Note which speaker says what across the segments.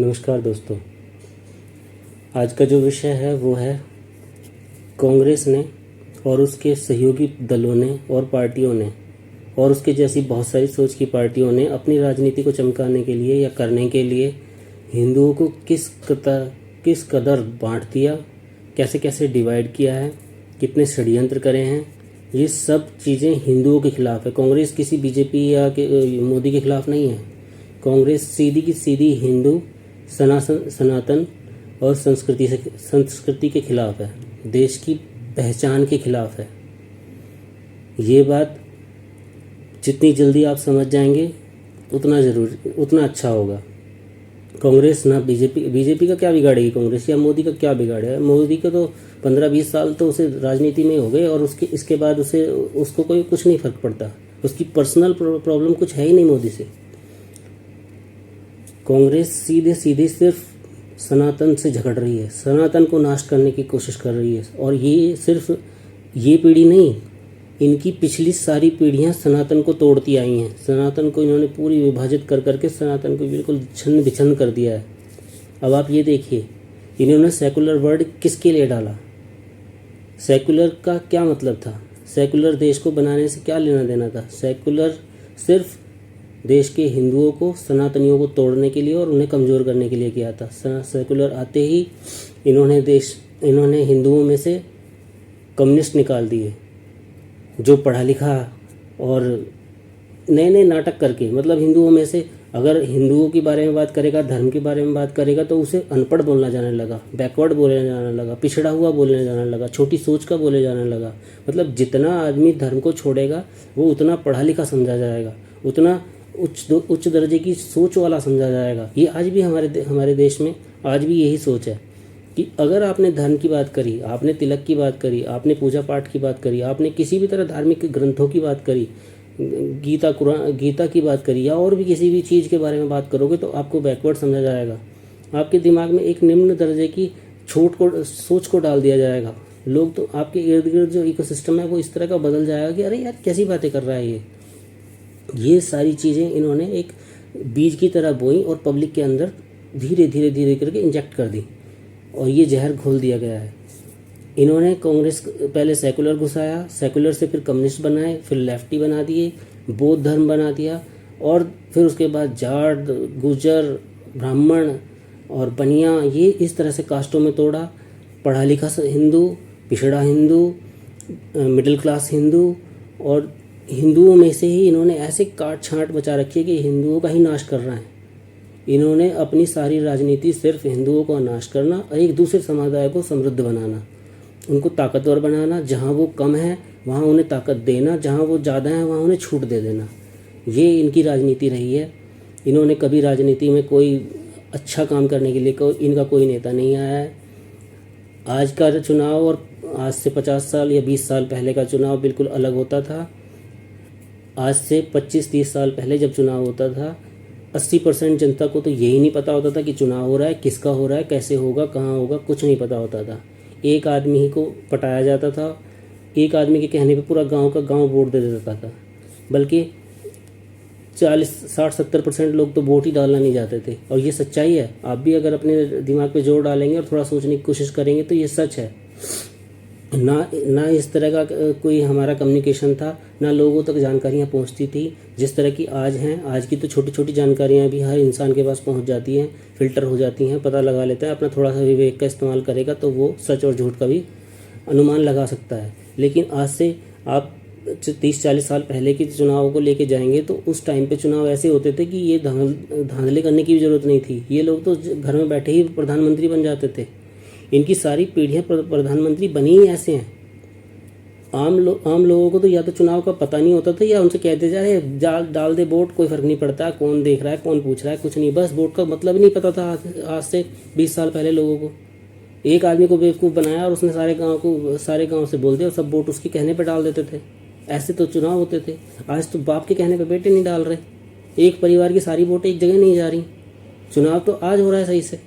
Speaker 1: नमस्कार दोस्तों। आज का जो विषय है वो है कांग्रेस ने और उसके सहयोगी दलों ने और पार्टियों ने और उसके जैसी बहुत सारी सोच की पार्टियों ने अपनी राजनीति को चमकाने के लिए या करने के लिए हिंदुओं को किस कदर बांट दिया, कैसे कैसे डिवाइड किया है, कितने षड्यंत्र करे हैं। ये सब चीज़ें हिंदुओं के खिलाफ है। कांग्रेस किसी बीजेपी या मोदी के खिलाफ नहीं है। कांग्रेस सीधी की सीधी हिंदू सनातन और संस्कृति के खिलाफ है, देश की पहचान के खिलाफ है। ये बात जितनी जल्दी आप समझ जाएंगे उतना अच्छा होगा। कांग्रेस ना बीजेपी का क्या बिगाड़ेगी कांग्रेस, या मोदी का क्या बिगाड़ेगा। मोदी का तो 15-20 साल तो उसे राजनीति में हो गए और इसके बाद उसको कोई कुछ नहीं फर्क पड़ता। उसकी पर्सनल प्रॉब्लम कुछ है ही नहीं मोदी से। कांग्रेस सीधे सीधे सिर्फ सनातन से झगड़ रही है, सनातन को नाश करने की कोशिश कर रही है। और ये सिर्फ ये पीढ़ी नहीं, इनकी पिछली सारी पीढ़ियां सनातन को तोड़ती आई हैं। सनातन को इन्होंने पूरी विभाजित कर करके सनातन को बिल्कुल छिन्न विछन्न कर दिया है। अब आप ये देखिए, इन्होंने सेकुलर वर्ड किसके लिए डाला। सेकुलर का क्या मतलब था, सेकुलर देश को बनाने से क्या लेना देना था। सेकुलर सिर्फ देश के हिंदुओं को, सनातनियों को तोड़ने के लिए और उन्हें कमज़ोर करने के लिए किया था। सेकुलर आते ही इन्होंने हिंदुओं में से कम्युनिस्ट निकाल दिए, जो पढ़ा लिखा और नए नए नाटक करके, मतलब हिंदुओं में से अगर हिंदुओं के बारे में बात करेगा, धर्म के बारे में बात करेगा तो उसे अनपढ़ बोलना जाने लगा, बैकवर्ड बोलने जाने लगा, पिछड़ा हुआ बोलने जाने लगा, छोटी सोच का बोले जाने लगा। मतलब जितना आदमी धर्म को छोड़ेगा वो उतना पढ़ा लिखा समझा जाएगा, उतना उच्च दर्जे की सोच वाला समझा जाएगा। ये आज भी हमारे देश में आज भी यही सोच है कि अगर आपने धर्म की बात करी, आपने तिलक की बात करी, आपने पूजा पाठ की बात करी, आपने किसी भी तरह धार्मिक ग्रंथों की बात करी, गीता की बात करी, या और भी किसी भी चीज़ के बारे में बात करोगे तो आपको बैकवर्ड समझा जाएगा। आपके दिमाग में एक निम्न दर्जे की सोच को डाल दिया जाएगा। लोग तो आपके इर्द गिर्द जो इकोसिस्टम है वो इस तरह का बदल जाएगा कि अरे यार कैसी बातें कर रहा है ये सारी चीज़ें इन्होंने एक बीज की तरह बोई और पब्लिक के अंदर धीरे धीरे धीरे करके इंजेक्ट कर दी और ये जहर घोल दिया गया है। इन्होंने कांग्रेस पहले सेकुलर घुसाया, सेकुलर से फिर कम्युनिस्ट बनाए, फिर लेफ्टी बना दिए, बौद्ध धर्म बना दिया, और फिर उसके बाद जाट, गुजर, ब्राह्मण और बनिया, ये इस तरह से कास्टों में तोड़ा। पढ़ा लिखा हिंदू, पिछड़ा हिंदू, मिडिल क्लास हिंदू, और हिंदुओं में से ही इन्होंने ऐसे काट छांट बचा रखी है कि हिंदुओं का ही नाश कर रहा है। इन्होंने अपनी सारी राजनीति सिर्फ हिंदुओं को नाश करना और एक दूसरे समुदाय को समृद्ध बनाना, उनको ताकतवर बनाना। जहाँ वो कम है वहाँ उन्हें ताकत देना, जहाँ वो ज़्यादा है वहाँ उन्हें छूट दे देना। ये इनकी राजनीति रही है। इन्होंने कभी राजनीति में कोई अच्छा काम करने के लिए इनका कोई नेता नहीं आया है। आज का चुनाव और आज से 50 साल या 20 साल पहले का चुनाव बिल्कुल अलग होता था। आज से 25-30 साल पहले जब चुनाव होता था, 80% जनता को तो यही नहीं पता होता था कि चुनाव हो रहा है, किसका हो रहा है, कैसे होगा, कहाँ होगा, कुछ नहीं पता होता था। एक आदमी ही को पटाया जाता था, एक आदमी के कहने पे पूरा गांव का गांव वोट दे देता था। बल्कि 40-60-70% लोग तो वोट ही डालना नहीं जाते थे। और ये सच्चाई है। आप भी अगर अपने दिमाग पे जोर डालेंगे और थोड़ा सोचने की कोशिश करेंगे तो ये सच है। ना इस तरह का कोई हमारा कम्युनिकेशन था, ना लोगों तक जानकारियाँ पहुँचती थी जिस तरह की आज हैं। आज की तो छोटी छोटी जानकारियाँ भी हर इंसान के पास पहुँच जाती हैं, फिल्टर हो जाती हैं, पता लगा लेता है। अपना थोड़ा सा विवेक का इस्तेमाल करेगा तो वो सच और झूठ का भी अनुमान लगा सकता है। लेकिन आज से आप 30-40 साल पहले के चुनाव को लेके जाएंगे तो उस टाइम पे चुनाव ऐसे होते थे कि ये धांधले करने की भी ज़रूरत नहीं थी। ये लोग तो घर में बैठे ही प्रधानमंत्री बन जाते थे। इनकी सारी पीढ़ियाँ प्रधानमंत्री बनी ही ऐसे हैं। आम लोगों को तो या तो चुनाव का पता नहीं होता था, या उनसे कहते जा रहे डाल दे वोट, कोई फ़र्क नहीं पड़ता, कौन देख रहा है, कौन पूछ रहा है, कुछ नहीं, बस वोट का मतलब नहीं पता था। आज से 20 साल पहले लोगों को एक आदमी को बेवकूफ़ बनाया और उसने सारे गांव से बोल दिया और सब वोट उसके कहने पर डाल देते थे। ऐसे तो चुनाव होते थे। आज तो बाप के कहने पर बेटे नहीं डाल रहे, एक परिवार की सारी वोटें एक जगह नहीं जा रही। चुनाव तो आज हो रहा है सही से,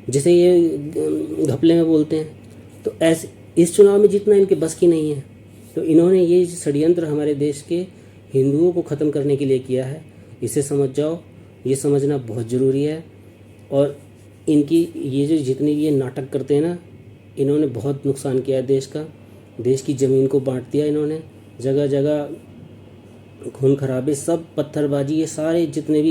Speaker 1: जिसे ये घपले में बोलते हैं। तो ऐसे इस चुनाव में जीतना इनके बस की नहीं है। तो इन्होंने ये षड्यंत्र हमारे देश के हिंदुओं को ख़त्म करने के लिए किया है। इसे समझ जाओ, ये समझना बहुत ज़रूरी है। और इनकी ये जो जितने भी ये नाटक करते हैं ना, इन्होंने बहुत नुकसान किया है देश का। देश की ज़मीन को बांट दिया इन्होंने, जगह जगह खून खराबे, सब पत्थरबाजी, ये सारे जितने भी